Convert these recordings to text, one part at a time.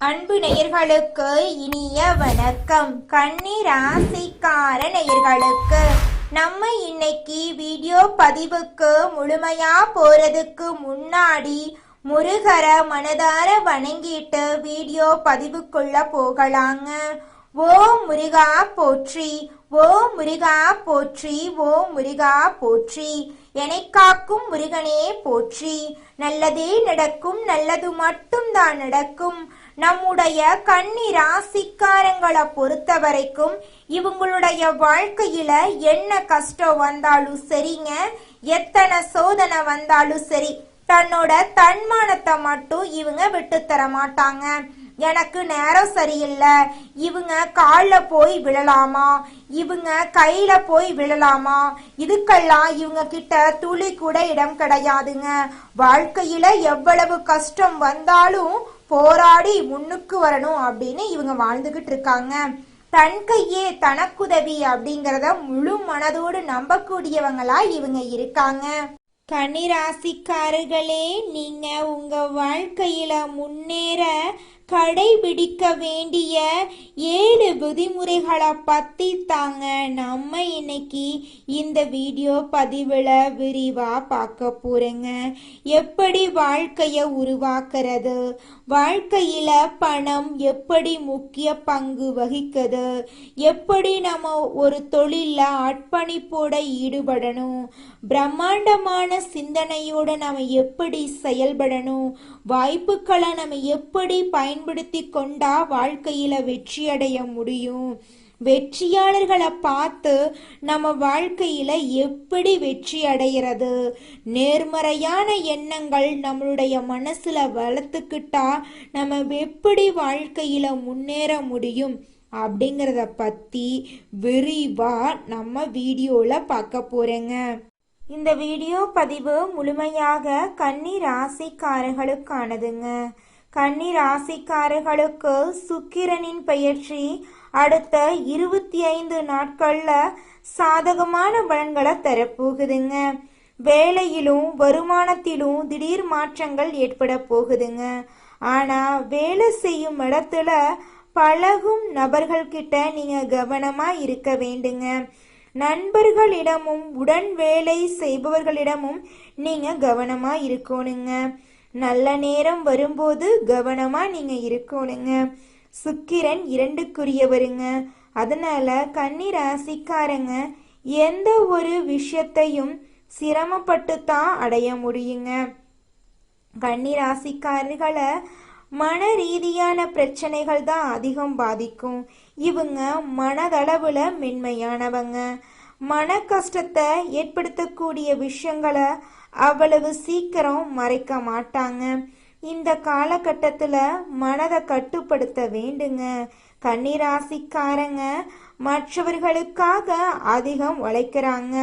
அன்பு நேயர்களுக்கு இனிய வணக்கம். கன்னி ராசிக்கார நேயர்களுக்கு நம்ம இன்னைக்கு வீடியோ பதிவுக்கு முழுமையா போறதுக்கு முன்னாடி முருகர மனதார வணங்கிட்டு வீடியோ பதிவுக்குள்ள போகலாங்க. ஓ முருகா போற்றி, ஓ முருகா போற்றி, ஓ முருகா போற்றி. என்னை காக்கும் முருகனே போற்றி. நல்லதே நடக்கும், நல்லது மட்டும்தான் நடக்கும். நம்முடைய கன்னி ராசிக்காரங்களை பொறுத்த வரைக்கும் இவங்களுடைய வாழ்க்கையில என்ன கஷ்டம் வந்தாலும் சரிங்க, எத்தனை சோதனை வந்தாலும் சரி, தன்னோட தன்மானத்தை மட்டும் இவங்க விட்டு தர மாட்டாங்க. எனக்கு நேரம் சரியில்லை, இவங்க காலில் போய் விழலாமா, இவங்க கையில போய் விழலாமா, இதுக்கெல்லாம் இவங்க கிட்ட துளி கூட இடம் கிடையாதுங்க. வாழ்க்கையில எவ்வளவு கஷ்டம் வந்தாலும் போராடி முன்னுக்கு வரணும் அப்படின்னு இவங்க வாழ்ந்துகிட்டு இருக்காங்க. தன் கையே தனக்குதவி அப்படிங்கிறத முழு மனதோடு நம்பக்கூடியவங்களா இவங்க இருக்காங்க. கன்னிராசிக்காரர்களே, நீங்க உங்க வாழ்க்கையில முன்னேற கடைபிடிக்க வேண்டிய 7 விதிமுறைகளை பத்தி தாங்க நம்ம இன்னைக்கு இந்த வீடியோ பதிவில் விரிவா பார்க்க போறேங்க. எப்படி வாழ்க்கையை உருவாக்குறது, வாழ்க்கையில பணம் எப்படி முக்கிய பங்கு வகிக்குது, எப்படி நம்ம ஒரு தொழில அர்ப்பணிப்போட ஈடுபடணும், பிரம்மாண்டமான சிந்தனையோட நம்ம எப்படி செயல்படணும், வாய்ப்புகளை நம்ம எப்படி பயன்படுத்தி கொண்டா வாழ்க்கையில வெற்றி அடைய முடியும், வெற்றியாளர்களை பார்த்து நம்ம வாழ்க்கையில எப்படி வெற்றி அடைகிறது, நேர்மறையான எண்ணங்கள் நம்மளுடைய மனசுல வளர்த்துக்கிட்டா நம்ம எப்படி வாழ்க்கையில முன்னேற முடியும் அப்படிங்கிறத பத்தி விரிவா நம்ம வீடியோல பார்க்க போறேங்க. இந்த வீடியோ பதிவு முழுமையாக கன்னி ராசிக்காரர்களுக்கானதுங்க. கன்னி ராசிக்காரர்களுக்கு சுக்கிரனின் பெயர்ச்சி அடுத்த 25 நாட்கள்ல சாதகமான பலன்களை தரப்போகுதுங்க. வேலையிலும் வருமானத்திலும் திடீர் மாற்றங்கள் ஏற்பட போகுதுங்க. ஆனா வேலை செய்யும் இடத்துல பழகும் நபர்கள் கிட்ட நீங்க கவனமா இருக்க வேண்டுங்க. நண்பர்களிடமும் உடன் வேலை செய்பவர்களிடமும் நீங்க கவனமா இருக்கணுங்க. நல்ல நேரம் வரும்போது கவனமா நீங்க இருக்கணுங்க. சுக்கிரன் 2க்குரியவருங்க. அதனால கன்னி ராசிக்காரங்க எந்த ஒரு விஷயத்தையும் சிரமப்பட்டு தான் அடைய முடியுங்க. கன்னி ராசிக்காரர்களை மன ரீதியான பிரச்சனைகள் தான் அதிகம் பாதிக்கும். இவங்க மனதளவுல மென்மையானவங்க. மன கஷ்டத்தை ஏற்படுத்தக்கூடிய விஷயங்களை அவ்வளவு சீக்கிரம் மறைக்க மாட்டாங்க. இந்த காலகட்டத்துல மனதை கட்டுப்படுத்த வேண்டுங்க. கன்னிராசிக்காரங்க மற்றவர்களுக்காக அதிகம் உழைக்கிறாங்க.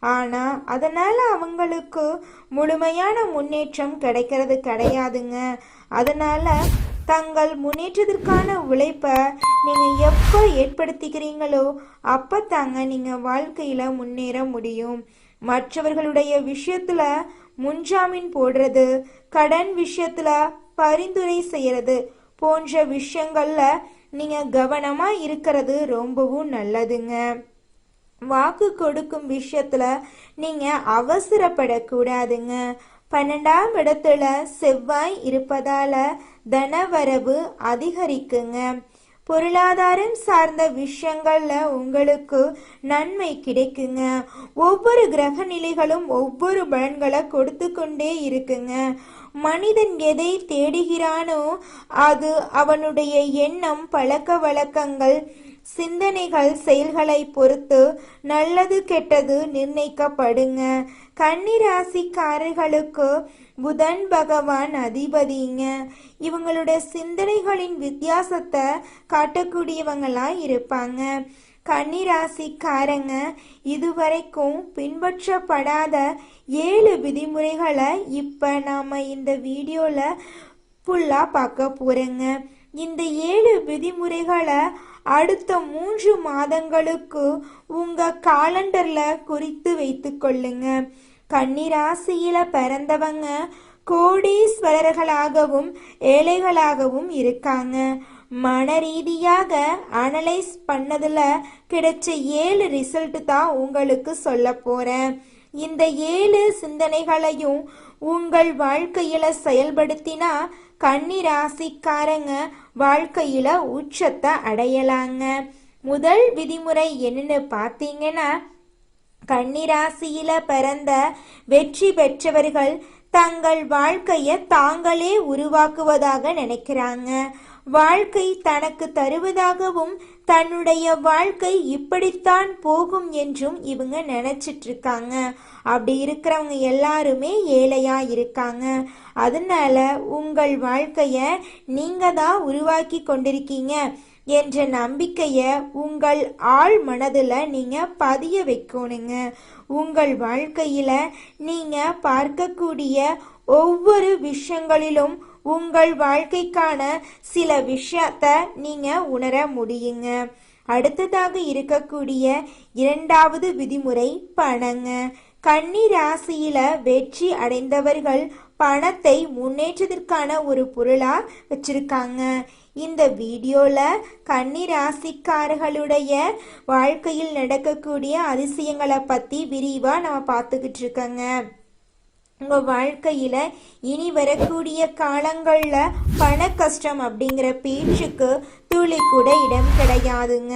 ஆனா அதனால அவங்களுக்கு முழுமையான முன்னேற்றம் கிடைக்கிறது கிடையாதுங்க. அதனால தங்கள் முன்னேற்றத்திற்கான உழைப்பை நீங்க எப்போ ஏற்படுத்திக்கிறீங்களோ அப்பத்தாங்க நீங்க வாழ்க்கையில முன்னேற முடியும். மற்றவர்களுடைய விஷயத்துல முன்ஜாமீன் போடுறது, கடன் விஷயத்துல பரிந்துரை செய்யறது போன்ற விஷயங்கள்ல நீங்க கவனமா இருக்கிறது ரொம்பவும் நல்லதுங்க. வாக்கு கொடுக்கும் விஷயத்துல நீங்க அவசரப்படக்கூடாதுங்க. 12ஆம் இடத்துல செவ்வாய் இருப்பதால தனவரவு அதிகரிக்குங்க. பொருளாதாரம் சார்ந்த விஷயங்கள்ல உங்களுக்கு நன்மை கிடைக்குங்க. ஒவ்வொரு கிரக நிலைகளும் ஒவ்வொரு பலன்களை கொடுத்து கொண்டே இருக்குங்க. மனிதன் எதை தேடுகிறானோ அது அவனுடைய எண்ணம், பழக்க வழக்கங்கள், சிந்தனைகள், செயல்களை பொறுத்து நல்லது கெட்டது நிர்ணயிக்கப்படுங்க. கன்னிராசிக்காரர்களுக்கு புதன் பகவான் அதிபதிங்க. இவங்களுடைய சிந்தனைகளின் வித்தியாசத்தை காட்டக்கூடியவங்களா இருப்பாங்க. கன்னிராசிக்காரங்க இதுவரைக்கும் பின்பற்றப்படாத 7 விதிமுறைகளை இப்ப நாம இந்த வீடியோல ஃபுல்லா பார்க்க போறேங்க. இந்த 7 விதிமுறைகளை அடுத்த 3 மாதங்களுக்கு உங்க காலண்டர்ல குறித்து வைத்து கொள்ளுங்க. கன்னிராசியில பிறந்தவங்க கோடீஸ்வரர்களாகவும் ஏழைகளாகவும் இருக்காங்க. மன ரீதியாக அனலைஸ் பண்ணதுல கிடைச்ச 7 ரிசல்ட் தான் உங்களுக்கு சொல்ல போறேன். இந்த 7 சிந்தனைகளையும் உங்கள் வாழ்க்கையில செயல்படுத்தினா கன்னி ராசிக்காரங்க வாழ்க்கையில உச்சத்தை அடையலாங்க. முதல் விதிமுறை என்னன்னு பார்த்தீங்கன்னா, கன்னிராசியில பிறந்த வெற்றி பெற்றவர்கள் தங்கள் வாழ்க்கைய தாங்களே உருவாக்குவதாக நினைக்கிறாங்க. வாழ்க்கை தனக்கு தருவதாகவும் தன்னுடைய வாழ்க்கை இப்படித்தான் போகும் என்றும் இவங்க நினைச்சிட்டு இருக்காங்க. அப்படி இருக்கிறவங்க எல்லாருமே ஏழையா இருக்காங்க. அதனால உங்கள் வாழ்க்கைய நீங்க தான் உருவாக்கி கொண்டிருக்கீங்க என்ற நம்பிக்கைய உங்கள் ஆழ் மனதுல நீங்க பதிய வைக்கணுங்க. உங்கள் வாழ்க்கையில நீங்க பார்க்கக்கூடிய ஒவ்வொரு விஷயங்களிலும் உங்கள் வாழ்க்கைக்கான சில விஷயத்த நீங்க உணர முடியுங்க. அடுத்ததாக இருக்கக்கூடிய 2வது விதிமுறை பணங்க. கன்னி ராசியில வெற்றி அடைந்தவர்கள் பணத்தை முன்னேற்றத்திற்கான ஒரு பொருளா வச்சிருக்காங்க. இந்த வீடியோல கன்னி ராசிக்காரர்களுடைய வாழ்க்கையில் நடக்கக்கூடிய அதிசயங்களை பத்தி விரிவா நம்ம பார்த்துக்கிட்டு இருக்கோங்க. உங்க வாழ்க்கையில இனி வரக்கூடிய காலங்கள்ல பண கஷ்டம் அப்படிங்கிற பேச்சுக்கு துளி கூட இடம் கிடையாதுங்க.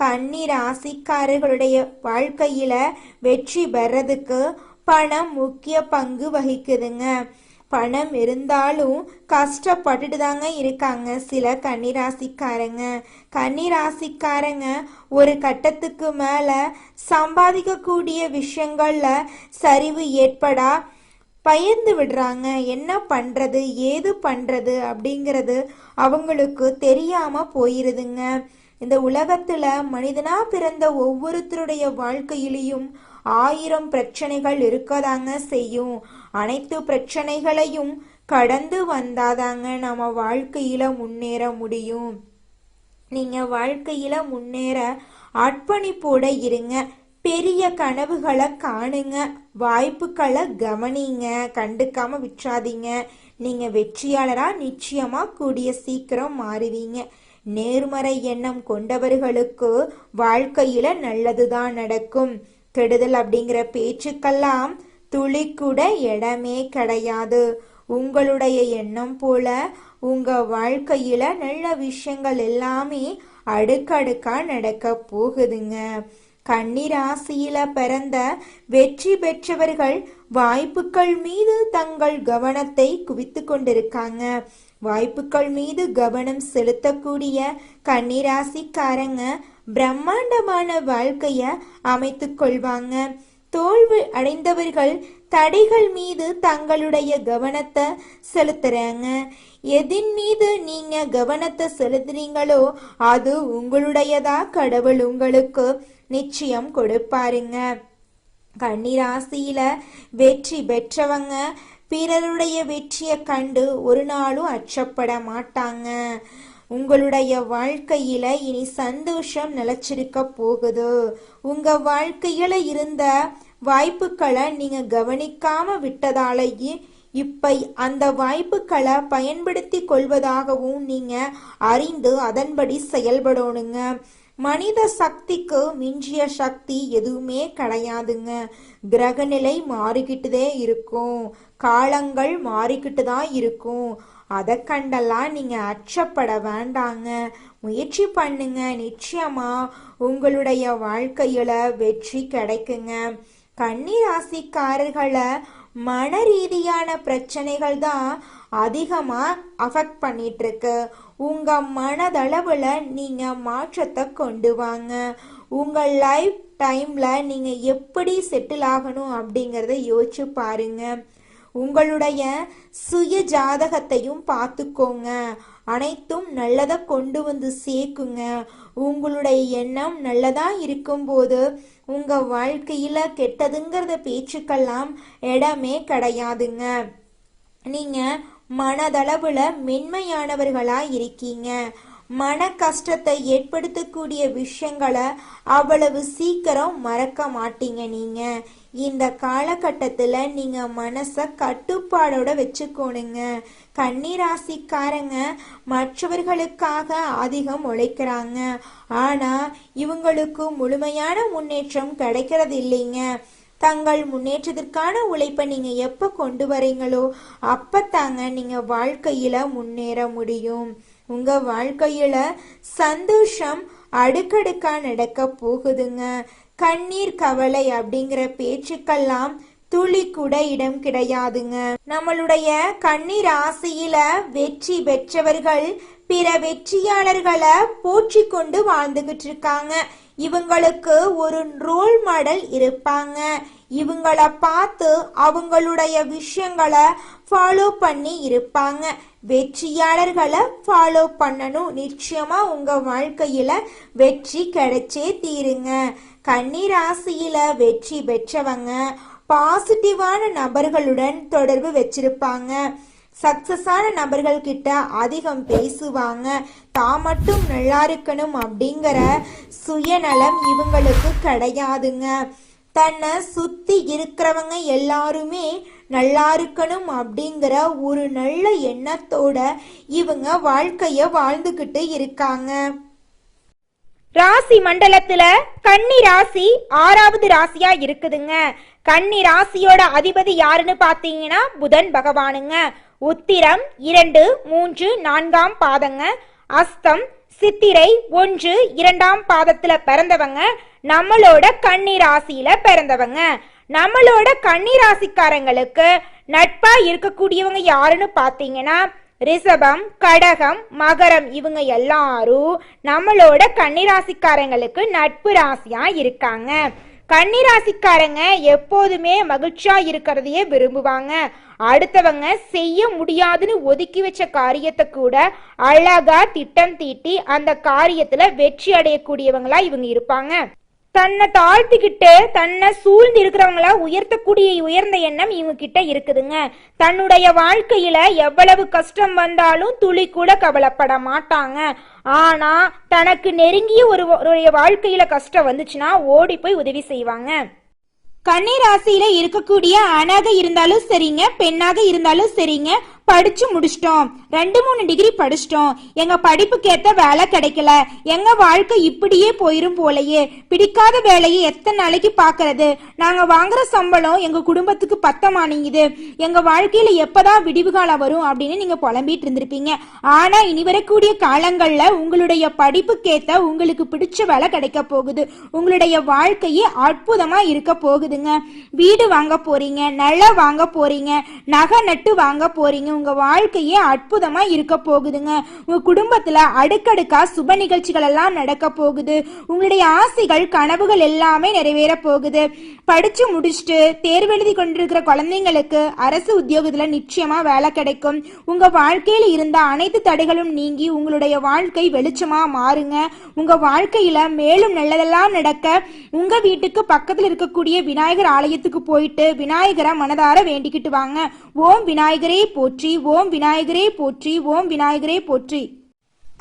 கன்னி ராசிக்காரர்களுடைய வாழ்க்கையில வெற்றி பெறதுக்கு பணம் முக்கிய பங்கு வகிக்குதுங்க. பணம் இருந்தாலும் கஷ்டப்பட்டுட்டு தாங்க இருக்காங்க சில கன்னிராசிக்காரங்க. கன்னிராசிக்காரங்க ஒரு கட்டத்துக்கு மேல சம்பாதிக்கக்கூடிய விஷயங்கள்ல சரிவு ஏற்படா பயந்து விடுறாங்க. என்ன பண்றது ஏது பண்றது அப்படிங்கிறது அவங்களுக்கு தெரியாம போயிருதுங்க. இந்த உலகத்துல மனிதனா பிறந்த ஒவ்வொருத்தருடைய வாழ்க்கையிலையும் 1000 பிரச்சனைகள் இருக்கதாங்க செய்யும். அனைத்து பிரச்சனைகளையும் கடந்து வந்தாதாங்க நம்ம வாழ்க்கையில முன்னேற முடியும். நீங்க வாழ்க்கையில முன்னேற அர்ப்பணிப்போட இருங்க. பெரிய கனவுகளை காணுங்க. வாய்ப்புகளை கவனிங்க. கண்டுக்காம விட்டுறாதீங்க. நீங்க வெற்றியாளரா நிச்சயமா கூடிய சீக்கிரம் மாறுவீங்க. நேர்மறை எண்ணம் கொண்டவர்களுக்கு வாழ்க்கையில நல்லதுதான் நடக்கும். கெடுதல் அப்படிங்கிற பேச்சுக்கெல்லாம் துளி கூட இடமே கிடையாது. உங்களுடைய எண்ணம் போல உங்க வாழ்க்கையில நல்ல விஷயங்கள் எல்லாமே அடுக்கடுக்கா நடக்க போகுதுங்க. கன்னிராசியில பிறந்த வெற்றி பெற்றவர்கள் வாய்ப்புகள் மீது தங்கள் கவனத்தை குவித்து கொண்டிருக்காங்க. வாய்ப்புகள் மீது கவனம் செலுத்தக்கூடிய கன்னிராசிக்காரங்க பிரம்மாண்டமான வாழ்க்கைய அமைத்து கொள்வாங்க. தோல்வி அடைந்தவர்கள் தடைகள் மீது தங்களுடைய கவனத்தை செலுத்துறாங்க. எதின் மீது நீங்க கவனத்தை செலுத்துறீங்களோ அது உங்களுடையதா கடவுள் உங்களுக்கு நிச்சயம் கொடுப்பாருங்க. கன்னிராசியில வெற்றி பெற்றவங்க பிறருடைய வெற்றியை கண்டு ஒரு நாளும் அச்சப்பட மாட்டாங்க. உங்களுடைய வாழ்க்கையில இனி சந்தோஷம் நிலைச்சிருக்க போகுது. உங்க வாழ்க்கையில இருந்த வாய்ப்புகளை நீங்க கவனிக்காம விட்டதாலேயே இப்ப அந்த வாய்ப்புகளை பயன்படுத்தி கொள்வதாகவும் நீங்க அறிந்து அதன்படி செயல்படணுங்க. மனித சக்திக்கு மிஞ்சிய சக்தி எதுவுமே கிடையாதுங்க. கிரகநிலை மாறிக்கிட்டுதே இருக்கும். காலங்கள் மாறிக்கிட்டு தான் இருக்கும். அதை கண்டெல்லாம் நீங்க அச்சப்பட வேண்டாங்க. முயற்சி பண்ணுங்க. நிச்சயமா உங்களுடைய வாழ்க்கையில வெற்றி கிடைக்குங்க. கன்னி ராசிக்காரர்களை மன ரீதியான பிரச்சனைகள் தான் அதிகமா அஃபெக்ட் பண்ணிட்டு இருக்கு. உங்க மனதளவுல நீங்க மாற்றத்தை கொண்டு வாங்க. உங்க லைஃப் டைம்ல நீங்க எப்படி செட்டில் ஆகணும் அப்படிங்கறத யோசிச்சு பாருங்க. உங்களுடைய சுய ஜாதகத்தையும் பார்த்துக்கோங்க. அனைத்தும் நல்லதை கொண்டு வந்து சேர்க்குங்க. உங்களுடைய எண்ணம் நல்லதா இருக்கும்போது உங்க வாழ்க்கையில கெட்டதுங்கிறத பேச்சுக்கெல்லாம் இடமே கிடையாதுங்க. நீங்க மனதளவுல மென்மையானவர்களா இருக்கீங்க. மன கஷ்டத்தை ஏற்படுத்தக்கூடிய விஷயங்களை அவ்வளவு சீக்கிரம் மறக்க மாட்டீங்க. நீங்க இந்த காலகட்டத்தில் நீங்க மனசை கட்டுப்பாடோட வச்சுக்கோணுங்க. கன்னிராசிக்காரங்க மற்றவர்களுக்காக அதிகம் உழைக்கிறாங்க, ஆனா இவங்களுக்கு முழுமையான முன்னேற்றம் கிடைக்கிறது இல்லைங்க. தங்கள் முன்னேற்றத்திற்கான உழைப்பை நீங்க எப்ப கொண்டு வரீங்களோ அப்பத்தாங்க நீங்க வாழ்க்கையில முன்னேற முடியும். உங்க வாழ்க்கையில சந்தோஷம் அடுக்கடுக்கா நடக்க போகுதுங்க. கண்ணீர் கவலை அப்படிங்கிற பேச்சுக்கெல்லாம் துளி கூட இடம் கிடையாதுங்க. நம்மளுடைய கண்ணீர் ராசியில வெற்றி பெற்றவர்கள் பிற வெற்றியாளர்களை போற்றி கொண்டு வாழ்ந்துகிட்டு இருக்காங்க. இவங்களுக்கு ஒரு ரோல் மாடல் இருப்பாங்க. இவங்கள பார்த்து அவங்களுடைய விஷயங்களை ஃபாலோ பண்ணி இருப்பாங்க. வெற்றியாளர்களை ஃபாலோ பண்ணணும். நிச்சயமா உங்க வாழ்க்கையில வெற்றி கிடைச்சே தீருங்க. கன்னிராசியில வெற்றி பெற்றவங்க பாசிட்டிவான நபர்களுடன் தொடர்பு வச்சிருப்பாங்க. சக்சஸான நபர்கள் கிட்ட அதிகம் பேசுவாங்க. தான் மட்டும் நல்லா இருக்கணும் அப்படிங்கிற சுயநலம் இவங்களுக்கு கிடையாதுங்க. தன்னை சுத்தி இருக்கிறவங்க எல்லாருமே நல்லா இருக்கணும் அப்படிங்கிற ஒரு நல்ல எண்ணத்தோட இவங்க வாழ்க்கைய வாழ்ந்துகிட்டு இருக்காங்க. ராசி மண்டலத்துல கன்னி ராசி 6வது ராசியா இருக்குதுங்க. கன்னி ராசியோட அதிபதி யாருன்னு பாத்தீங்கன்னா புதன் பகவானுங்க. உத்திரம் 2, 3, 4ஆம் பாதங்க. அஸ்தம், சித்திரை 1, 2ஆம் பாதத்துல பிறந்தவங்க நம்மளோட கன்னி ராசியில பிறந்தவங்க. நம்மளோட கன்னி ராசிக்காரங்களுக்கு நட்பா இருக்கக்கூடியவங்க யாருன்னு பாத்தீங்கன்னா ரிஷபம், கடகம், மகரம் இவங்க எல்லாரும் நம்மளோட கன்னிராசிக்காரங்களுக்கு நட்பு ராசியா இருக்காங்க. கன்னிராசிக்காரங்க எப்போதுமே மகிழ்ச்சியா இருக்கிறதையே விரும்புவாங்க. அடுத்தவங்க செய்ய முடியாதுன்னு ஒதுக்கி வச்ச காரியத்தை கூட அழகா திட்டம் தீட்டி அந்த காரியத்துல வெற்றி அடையக்கூடியவங்களா இவங்க இருப்பாங்க. தன்னை தாழ்த்திக்கிட்டு தன்னை சூழ்ந்து இருக்கிறவங்கள உயர்த்தக்கூடிய உயர்ந்த எண்ணம் இவங்க கிட்ட இருக்குதுங்க. தன்னுடைய வாழ்க்கையில எவ்வளவு கஷ்டம் வந்தாலும் துளி கூட கவலைப்பட மாட்டாங்க. ஆனா தனக்கு நெருங்கிய ஒரு வாழ்க்கையில கஷ்டம் வந்துச்சுன்னா ஓடி போய் உதவி செய்வாங்க. கன்னிராசியில இருக்கக்கூடிய ஆணாக இருந்தாலும் சரிங்க, பெண்ணாக இருந்தாலும் சரிங்க, படிச்சு முடிச்சிட்டோம், 2-3 டிகிரி படிச்சிட்டோம், எங்க படிப்புக்கு ஏத்த வேலை கிடைக்கல, எங்க வாழ்க்கை இப்படியே போயிரும் போலயே, பிடிக்காத வேலையை எத்தனை நாளைக்கு பாக்குறது, நாங்க வாங்குற சம்பளம் எங்க குடும்பத்துக்கு பத்தமானீங்குது, எங்க வாழ்க்கையில எப்பதான் விடிவு காலம் வரும் அப்படின்னு நீங்க புலம்பிட்டு இருந்திருப்பீங்க. ஆனா இனி வரக்கூடிய காலங்கள்ல உங்களுடைய படிப்புக்கேத்த உங்களுக்கு பிடிச்ச வேலை கிடைக்க போகுது. உங்களுடைய வாழ்க்கையே அற்புதமா இருக்க போகுதுங்க. வீடு வாங்க போறீங்க, நிலம் வாங்க போறீங்க, நகை நட்டு வாங்க போறீங்க. உங்க வாழ்க்கையே அற்புதமா இருக்க போகுதுங்க. உங்க குடும்பத்துல அடுக்கடுக்கா சுப நிகழ்ச்சிகள் எல்லாம் நடக்க போகுது. உங்களுடைய ஆசைகள் கனவுகள் எல்லாமே நிறைவேற போகுது. படிச்சு முடிச்சுட்டு தேர்வு எழுதி கொண்டிருக்கிற குழந்தைங்களுக்கு அரசு உத்தியோகத்துல நிச்சயமா வேலை கிடைக்கும். உங்க வாழ்க்கையில இருந்த அனைத்து தடைகளும் நீங்கி உங்களுடைய வாழ்க்கை வெளிச்சமா மாறுங்க. உங்க வாழ்க்கையில மேலும் நல்லதெல்லாம் நடக்க உங்க வீட்டுக்கு பக்கத்துல இருக்கக்கூடிய விநாயகர் ஆலயத்துக்கு போயிட்டு விநாயகரை மனதார வேண்டிக்கிட்டு வாங்க. ஓம் விநாயகரே போற்றி, ஓம் விநாயகரே போற்றி, ஓம் விநாயகரே போற்றி.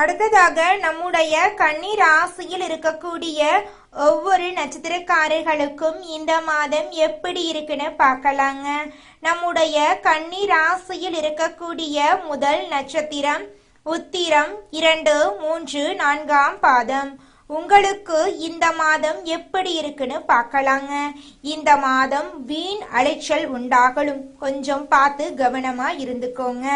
அடுத்ததாக நம்முடைய கன்னி ராசியில் இருக்கக்கூடிய ஒவ்வொரு நட்சத்திரக்காரர்களுக்கும் இந்த மாதம் எப்படி இருக்குன்னு பார்க்கலாங்க. நம்முடைய கன்னி ராசியில் இருக்கக்கூடிய முதல் நட்சத்திரம் உத்திரம் 2, 3, 4ஆம் பாதம். உங்களுக்கு இந்த மாதம் எப்படி இருக்குன்னு பார்க்கலாங்க. இந்த மாதம் வீண் அலைச்சல் உண்டாகலும், கொஞ்சம் பார்த்து கவனமா இருந்துக்கோங்க.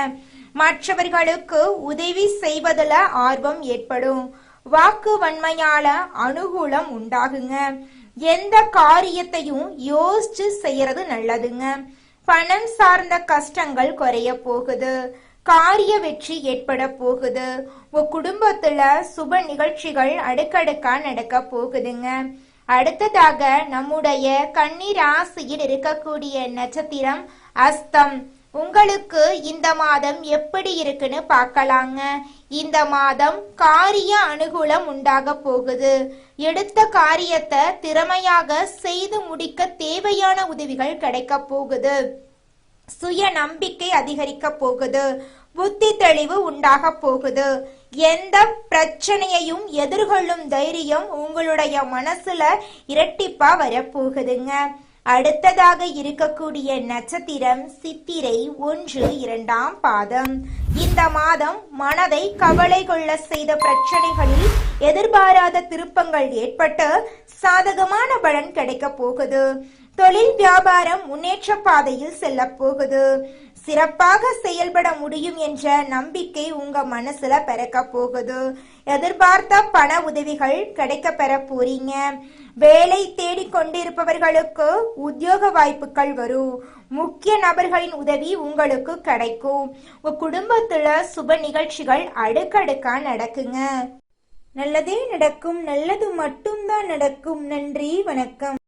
மற்றவர்களுக்கு உதவி செய்வதில் ஆர்வம் ஏற்படும். வாக்கு வன்மையால அனுகூலம் உண்டாகுங்க. எந்த காரியத்தையும் யோசிச்சு செய்யறது நல்லதுங்க. பணம் சார்ந்த கஷ்டங்கள் குறைய போகுது. காரிய வெற்றி ஏற்பட போகுது. உங்க குடும்பத்துல சுப நிகழ்ச்சிகள் அடுக்கடுக்கா நடக்க போகுதுங்க. அடுத்ததாக நம்முடைய கன்னி ராசியில் இருக்கக்கூடிய நட்சத்திரம் அஸ்தம். உங்களுக்கு இந்த மாதம் எப்படி இருக்குன்னு பார்க்கலாங்க. இந்த மாதம் காரிய அனுகூலம் உண்டாக போகுது. எடுத்த காரியத்தை திறமையாக செய்து முடிக்க தேவையான உதவிகள் கிடைக்க போகுது. சுய நம்பிக்கை அதிகரிக்க போகுது. புத்தி தெளிவு உண்டாக போகுது. எந்த பிரச்சனையையும் எதிர்கொள்ளும் தைரியம் உங்களுடைய மனசுல இரட்டிப்பா வரப்போகுதுங்க. அடுத்ததாக இருக்கக்கூடிய நட்சத்திரம் சித்திரை 1, 2ஆம் பாதம். இந்த மாதம் மனதை கவலை கொள்ள செய்த பிரச்சனைகளில் எதிர்பாராத திருப்பங்கள் ஏற்பட்டு சாதகமான பலன் கிடைக்க போகுது. தொழில் வியாபாரம் முன்னேற்ற பாதையில் செல்ல போகுது. சிறப்பாக செயல்பட முடியும் என்ற நம்பிக்கை உங்க மனசுல பிறக்க போகுது. எதிர்பார்த்த பண உதவிகள் கிடைக்க பெற போறீங்க. வேலை தேடிக் கொண்டிருப்பவர்களுக்கு உத்தியோக வாய்ப்புகள் வரும். முக்கிய நபர்களின் உதவி உங்களுக்கு கிடைக்கும். உங்க குடும்பத்துல சுப நிகழ்ச்சிகள் அடுக்கடுக்கா நடக்குங்க. நல்லதே நடக்கும், நல்லது மட்டும்தான் நடக்கும். நன்றி, வணக்கம்.